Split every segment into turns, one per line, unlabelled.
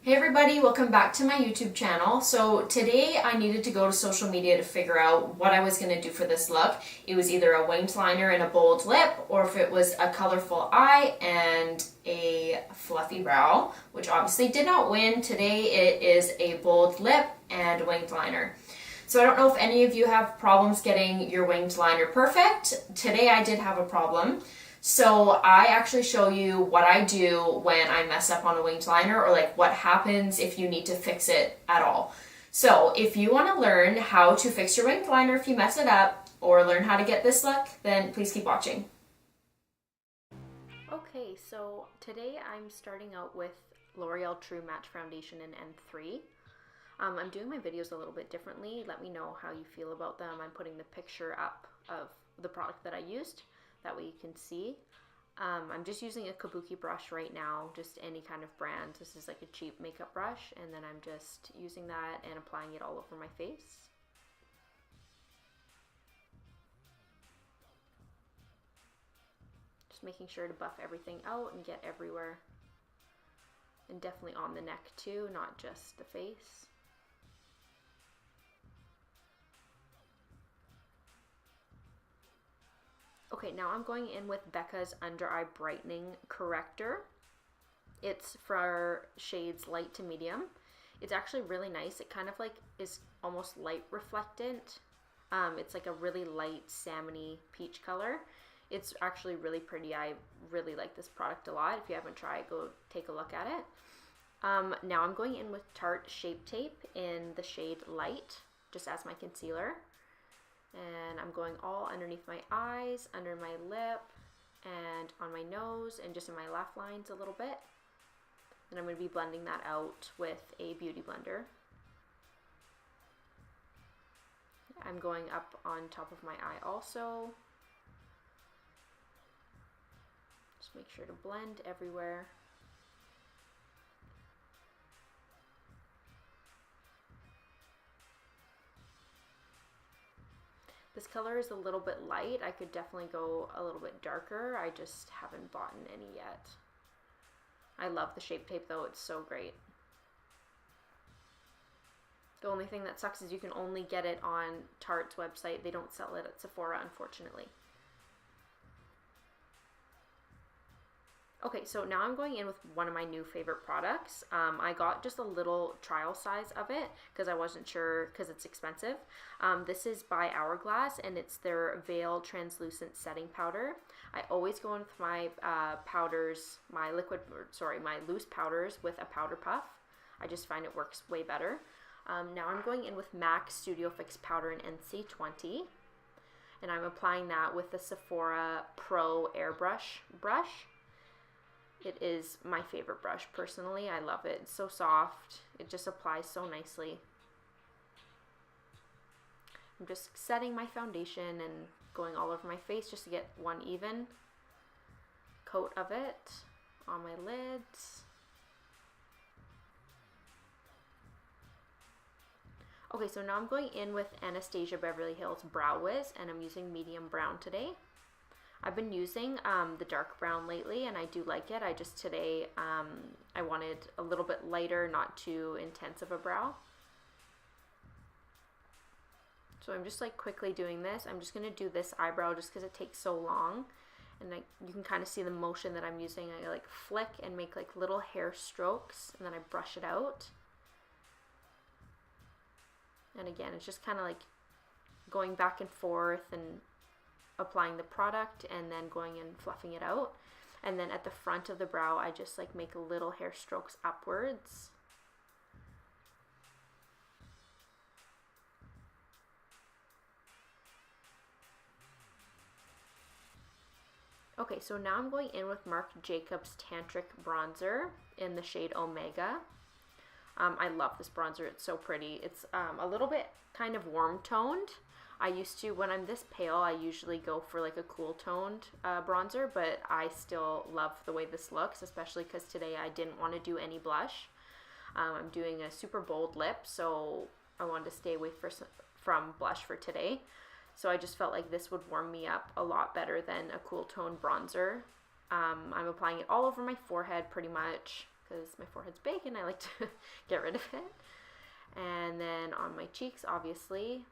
Hey everybody, welcome back to my YouTube channel. So today I needed to go to social media to figure out what I was going to do for this look. It was either a winged liner and a bold lip, or if it was a colorful eye and a fluffy brow, which obviously did not win. Today it is a bold lip and a winged liner. So I don't know if any of you have problems getting your winged liner perfect. Today I did have a problem. So I actually show you what I do when I mess up on a winged liner, or like what happens if you need to fix it at all. So if you want to learn how to fix your winged liner if you mess it up, or learn how to get this look, then please keep watching. Okay, so today I'm starting out with L'Oreal True Match Foundation in N3. I'm doing my videos a little bit differently. Let me know how you feel about them. I'm putting the picture up of the product that I used. That way you can see. I'm just using a kabuki brush right now, just any kind of brand. This is like a cheap makeup brush, and then I'm just using that and applying it all over my face. Just making sure to buff everything out and get everywhere. And definitely on the neck too, not just the face. Okay, now I'm going in with Becca's Under Eye Brightening Corrector. It's for shades light to medium. It's actually really nice. It kind of like is almost light reflectant. It's like a really light salmony peach color. It's actually really pretty. I really like this product a lot. If you haven't tried, go take a look at it. Now I'm going in with Tarte Shape Tape in the shade Light, just as my concealer. And I'm going all underneath my eyes, under my lip, and on my nose, and just in my laugh lines a little bit. And I'm going to be blending that out with a beauty blender. I'm going up on top of my eye also. Just make sure to blend everywhere. This color is a little bit light. I could definitely go a little bit darker. I just haven't bought any yet. I love the Shape Tape though. It's so great. The only thing that sucks is you can only get it on Tarte's website. They don't sell it at Sephora, unfortunately. Okay, so now I'm going in with one of my new favorite products. I got just a little trial size of it because I wasn't sure because it's expensive. This is by Hourglass, and it's their VEIL Translucent Setting Powder. I always go in with my powders, my loose powders with a powder puff. I just find it works way better. Now I'm going in with MAC Studio Fix Powder in NC20. And I'm applying that with the Sephora Pro Airbrush brush. It is my favorite brush personally. I love it. It's so soft. It just applies so nicely. I'm just setting my foundation and going all over my face just to get one even coat of it on my lids. Okay, so now I'm going in with Anastasia Beverly Hills Brow Wiz, and I'm using medium brown today. I've been using the dark brown lately, and I do like it. I just today, I wanted a little bit lighter, not too intense of a brow. So I'm just like quickly doing this. I'm just going to do this eyebrow just because it takes so long. And you can kind of see the motion that I'm using. I like flick and make like little hair strokes, and then I brush it out. And again, it's just kind of like going back and forth and applying the product and then going and fluffing it out. And then at the front of the brow, I just like make little hair strokes upwards. Okay, so now I'm going in with Marc Jacobs Tantric bronzer in the shade Omega. I love this bronzer. It's so pretty. It's a little bit kind of warm toned. I used to, when I'm this pale, I usually go for like a cool toned bronzer, but I still love the way this looks, especially because today I didn't want to do any blush. I'm doing a super bold lip, so I wanted to stay away from blush for today. So I just felt like this would warm me up a lot better than a cool tone bronzer. I'm applying it all over my forehead pretty much, because my forehead's big and I like to get rid of it. And then on my cheeks, obviously.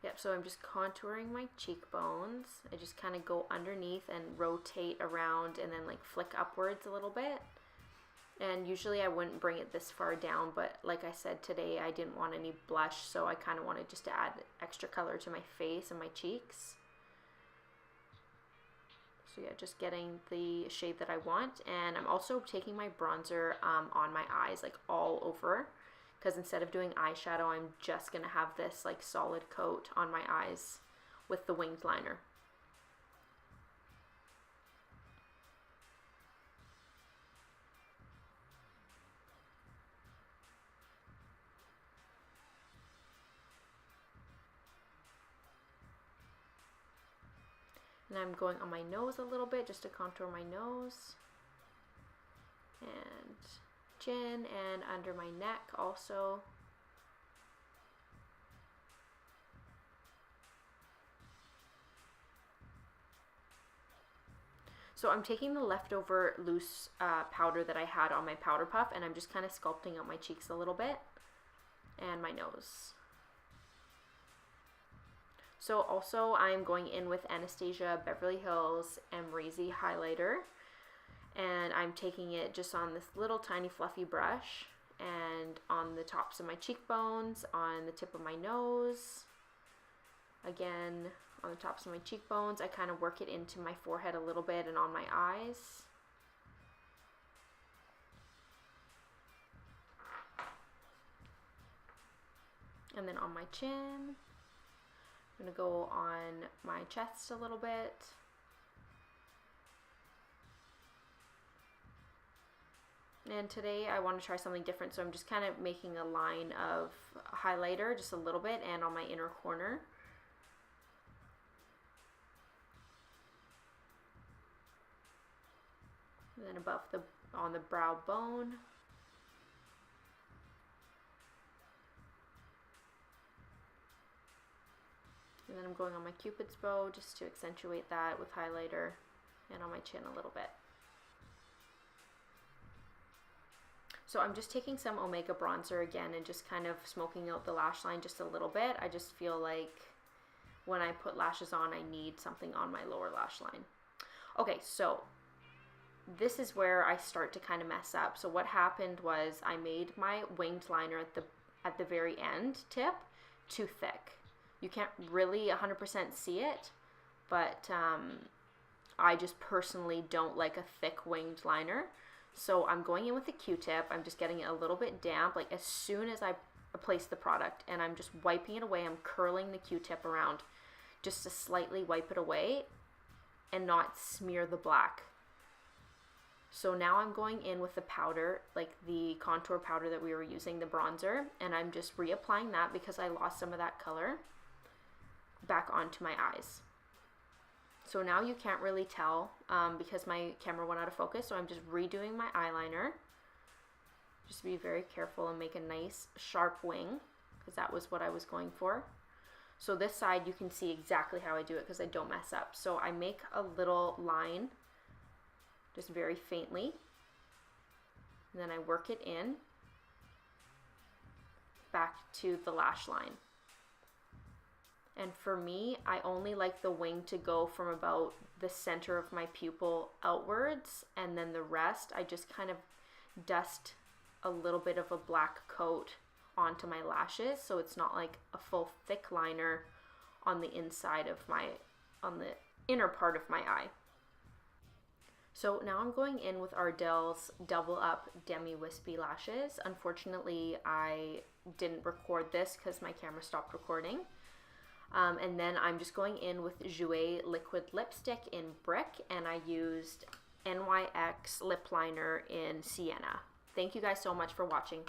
Yep, so I'm just contouring my cheekbones. I just kind of go underneath and rotate around and then like flick upwards a little bit. And usually I wouldn't bring it this far down, but like I said, today I didn't want any blush, so I kind of wanted just to add extra color to my face and my cheeks. So yeah, just getting the shade that I want. And I'm also taking my bronzer on my eyes, like all over, because instead of doing eyeshadow, I'm just gonna have this like solid coat on my eyes with the winged liner. And I'm going on my nose a little bit just to contour my nose and chin and under my neck also. So I'm taking the leftover loose powder that I had on my powder puff, and I'm just kind of sculpting out my cheeks a little bit and my nose. So also I'm going in with Anastasia Beverly Hills Amrezy highlighter, and I'm taking it just on this little tiny fluffy brush and on the tops of my cheekbones, on the tip of my nose, again on the tops of my cheekbones. I kind of work it into my forehead a little bit and on my eyes. And then on my chin. I'm going to go on my chest a little bit. And today I want to try something different, so I'm just kind of making a line of highlighter just a little bit and on my inner corner. And then above on the brow bone. And then I'm going on my Cupid's bow just to accentuate that with highlighter, and on my chin a little bit. So I'm just taking some Omega bronzer again and just kind of smoking out the lash line just a little bit. I just feel like when I put lashes on, I need something on my lower lash line. Okay, so this is where I start to kind of mess up. So what happened was I made my winged liner at the very end tip too thick. You can't really 100% see it, but I just personally don't like a thick winged liner. So I'm going in with a Q-tip. I'm just getting it a little bit damp, like as soon as I place the product, and I'm just wiping it away. I'm curling the Q-tip around just to slightly wipe it away and not smear the black. So now I'm going in with the powder, like the contour powder that we were using, the bronzer, and I'm just reapplying that because I lost some of that color back onto my eyes. So now you can't really tell because my camera went out of focus, so I'm just redoing my eyeliner. Just be very careful and make a nice sharp wing, because that was what I was going for. So this side you can see exactly how I do it because I don't mess up. So I make a little line just very faintly, and then I work it in back to the lash line. And for me, I only like the wing to go from about the center of my pupil outwards, and then the rest I just kind of dust a little bit of a black coat onto my lashes, so it's not like a full thick liner on the inside of on the inner part of my eye. So now I'm going in with Ardell's Double Up Demi Wispy Lashes. Unfortunately, I didn't record this because my camera stopped recording. And then I'm just going in with Jouer Liquid Lipstick in Brique, and I used NYX Lip Liner in Sienna. Thank you guys so much for watching.